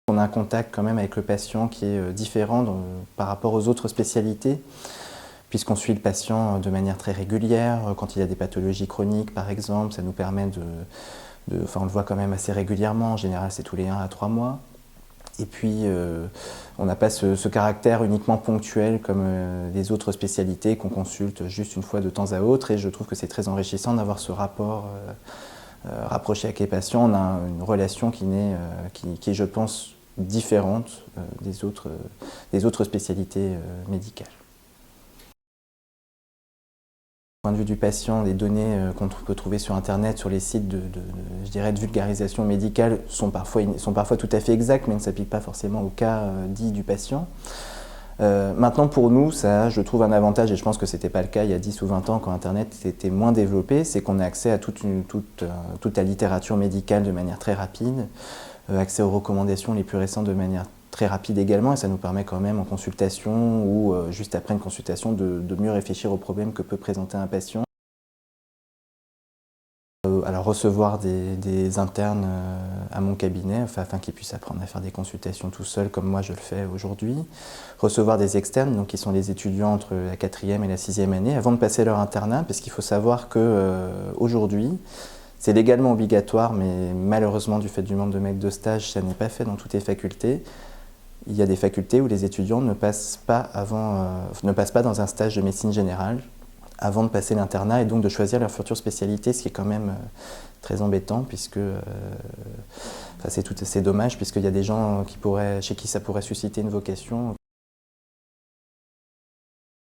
On a un contact quand même avec le patient qui est différent par rapport aux autres spécialités, puisqu'on suit le patient de manière très régulière. Quand il a des pathologies chroniques, par exemple, ça nous permet on le voit quand même assez régulièrement. En général, c'est tous les 1 à 3 mois. Et puis, on n'a pas ce caractère uniquement ponctuel comme les autres spécialités qu'on consulte juste une fois de temps à autre. Et je trouve que c'est très enrichissant d'avoir ce rapport rapproché avec les patients. On a une relation qui est, je pense, différente des autres spécialités médicales. Du point de vue du patient, les données qu'on peut trouver sur Internet, sur les sites je dirais, de vulgarisation médicale sont parfois tout à fait exactes, mais ne s'appliquent pas forcément au cas dit du patient. Maintenant, pour nous, ça, je trouve un avantage, et je pense que ce n'était pas le cas il y a 10 ou 20 ans quand Internet était moins développé, c'est qu'on a accès à toute la littérature médicale de manière très rapide, accès aux recommandations les plus récentes de manière très rapide également, et ça nous permet quand même en consultation ou juste après une consultation de mieux réfléchir aux problèmes que peut présenter un patient. Alors recevoir des internes à mon cabinet afin qu'ils puissent apprendre à faire des consultations tout seuls comme moi je le fais aujourd'hui. Recevoir des externes, donc qui sont les étudiants entre la 4e et la 6e année, avant de passer leur internat, parce qu'il faut savoir qu'aujourd'hui, c'est légalement obligatoire, mais malheureusement du fait du nombre de maîtres de stage, ça n'est pas fait dans toutes les facultés. Il y a des facultés où les étudiants ne passent pas dans un stage de médecine générale avant de passer l'internat et donc de choisir leur future spécialité, ce qui est quand même très embêtant puisque c'est dommage puisqu'il y a des gens chez qui ça pourrait susciter une vocation.